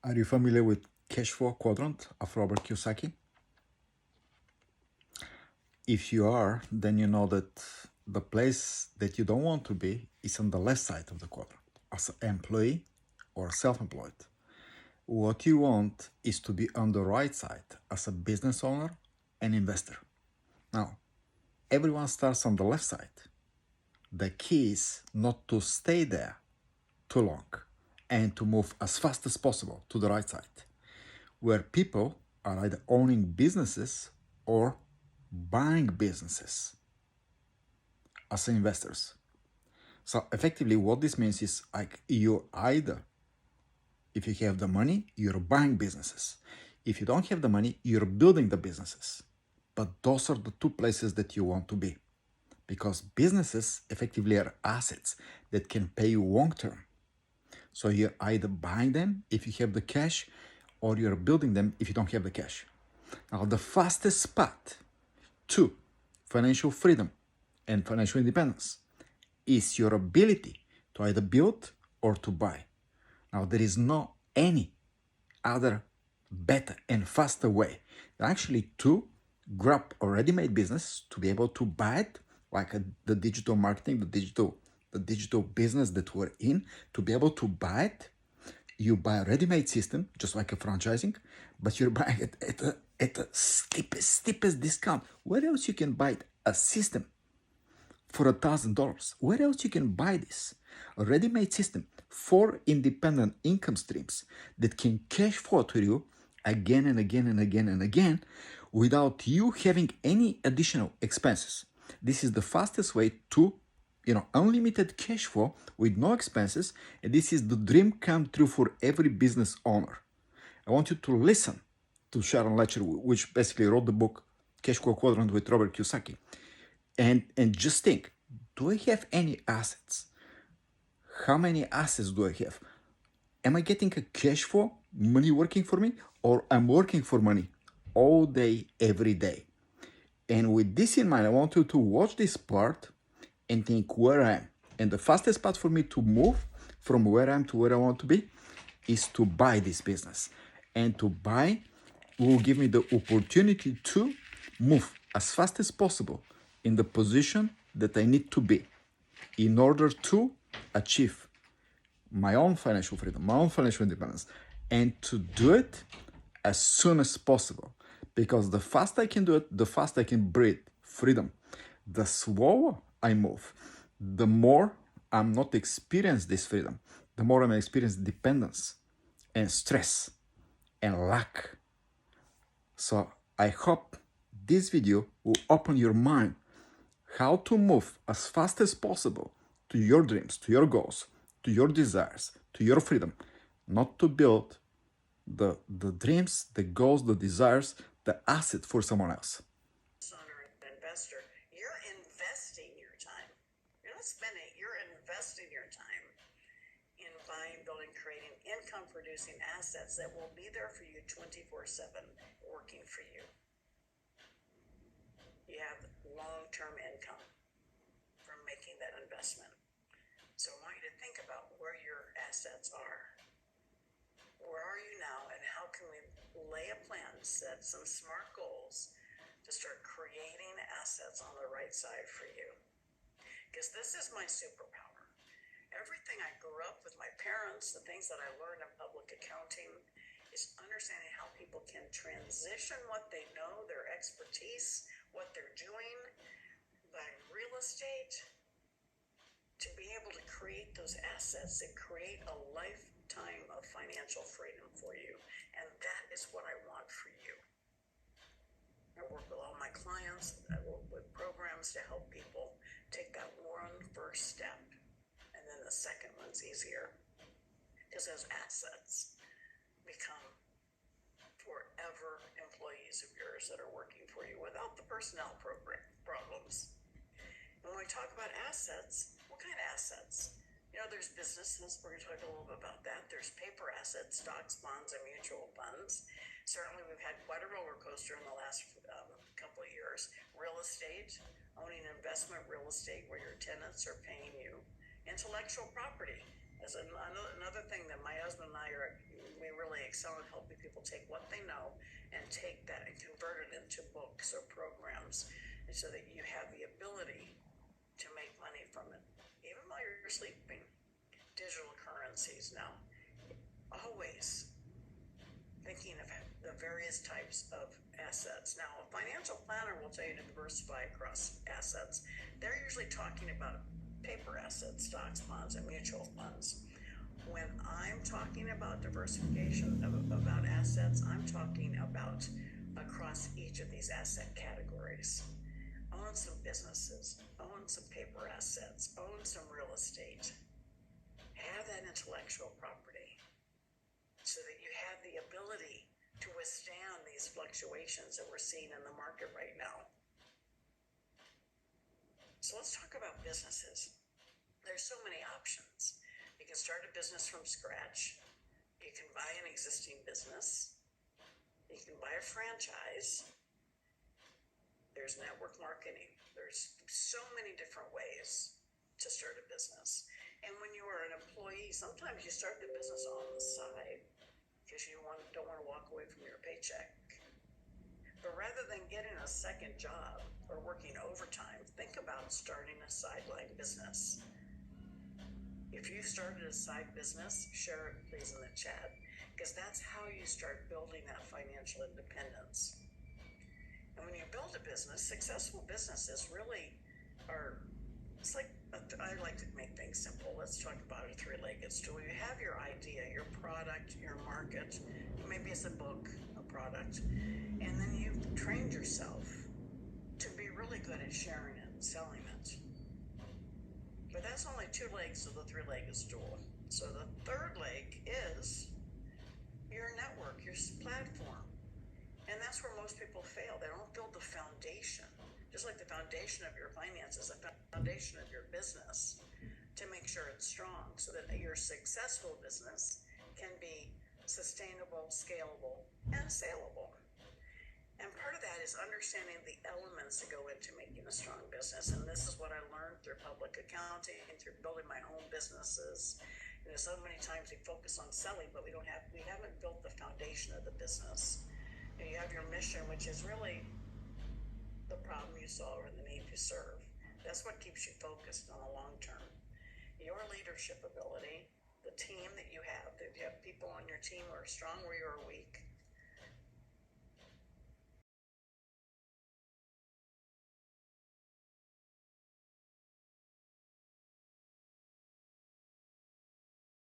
Are you familiar with cash flow quadrant of Robert Kiyosaki? If you are, then you know that the place that you don't want to be is on the left side of the quadrant as an employee or self-employed. What you want is to be on the right side as a business owner and investor. Now, everyone starts on the left side. The key is not to stay there too long and to move as fast as possible to the right side, where people are either owning businesses or buying businesses as investors. So effectively what this means is like you either, if you have the money, you're buying businesses. If you don't have the money, you're building the businesses. But those are the two places that you want to be, because businesses effectively are assets that can pay you long term. So you're either buying them if you have the cash, or you're building them if you don't have the cash. Now, the fastest path to financial freedom and financial independence is your ability to either build or to buy. Now, there is no any other better and faster way than actually to grab a ready-made business, to be able to buy it, like the digital marketing, the digital business that we're in, to be able to buy it. You buy a ready-made system, just like a franchising, but you're buying it at a steepest discount. Where else you can buy a system for $1,000? Where else you can buy this? A ready-made system for independent income streams that can cash flow to you again and again and again and again without you having any additional expenses. This is the fastest way to unlimited cash flow with no expenses, and this is the dream come true for every business owner. I want you to listen to Sharon Lecher, which basically wrote the book Cash Flow Quadrant with Robert Kiyosaki, and just think, do I have any assets? How many assets do I have? Am I getting a cash flow, money working for me, or I'm working for money all day, every day? And with this in mind, I want you to watch this part and think where I am. And the fastest path for me to move from where I am to where I want to be is to buy this business. And to buy will give me the opportunity to move as fast as possible in the position that I need to be in order to achieve my own financial freedom, my own financial independence, and to do it as soon as possible. Because the faster I can do it, the faster I can breathe freedom. The slower I move, the more I'm not experience this freedom, the more I'm experience dependence and stress and lack. So I hope this video will open your mind how to move as fast as possible to your dreams, to your goals, to your desires, to your freedom, not to build the dreams, the goals, the desires, the asset for someone else. Investor, you're investing your time. You're not spending it, you're investing your time in buying, building, creating income-producing assets that will be there for you 24/7, working for you. You have long-term income from making that investment. So I want you to think about where your assets are. Where are you now, and how can we lay a plan, set some smart goals to start creating assets on the right side for you? Because this is my superpower. Everything I grew up with my parents, the things that I learned in public accounting, is understanding how people can transition what they know, their expertise, what they're doing by real estate, to be able to create those assets that create a lifetime of financial freedom for you. And that is what I want for you. I work with all my clients. I work with programs to help people take that one first step. And then the second one's easier. Because those assets become forever employees of yours that are working for you without the personnel problems. When we talk about assets, what kind of assets? There's businesses. We're going to talk a little bit about that. There's paper assets, stocks, bonds, and mutual funds. Certainly, we've had quite a roller coaster in the last couple of years. Real estate, owning investment real estate where your tenants are paying you. Intellectual property is another thing that my husband and I we really excel in helping people take what they know and take that and convert it into books or programs, and so that you have the ability to make money from it, even while you're sleeping. Digital currencies now, always thinking of the various types of assets. Now, a financial planner will tell you to diversify across assets. They're usually talking about paper assets, stocks, bonds, and mutual funds. When I'm talking about diversification about assets, I'm talking about across each of these asset categories. Own some businesses, own some paper assets, own some real estate. Have that intellectual property so that you have the ability to withstand these fluctuations that we're seeing in the market right now. So let's talk about businesses. There's so many options. You can start a business from scratch. You can buy an existing business. You can buy a franchise. There's network marketing. There's so many different ways to start a business. And when you are an employee, sometimes you start the business on the side because you don't want to walk away from your paycheck. But rather than getting a second job or working overtime, think about starting a sideline business. If you started a side business, share it please in the chat, because that's how you start building that financial independence. And when you build a business, successful businesses really are, it's like, I like to make things simple. Let's talk about a three-legged stool. You have your idea, your product, your market. Maybe it's a book, a product. And then you've trained yourself to be really good at sharing it and selling it. But that's only two legs of the three-legged stool. So the third leg is your network, your platform. And that's where most people fail. They don't build the foundation, just like the foundation of your finances, the foundation of your business, to make sure it's strong so that your successful business can be sustainable, scalable, and saleable. And part of that is understanding the elements that go into making a strong business. And this is what I learned through public accounting and through building my own businesses. You know, so many times we focus on selling, but we haven't built the foundation of the business. You have your mission, which is really the problem you solve or the need you serve. That's what keeps you focused on the long term. Your leadership ability, the team that you have people on your team who are strong where you are weak,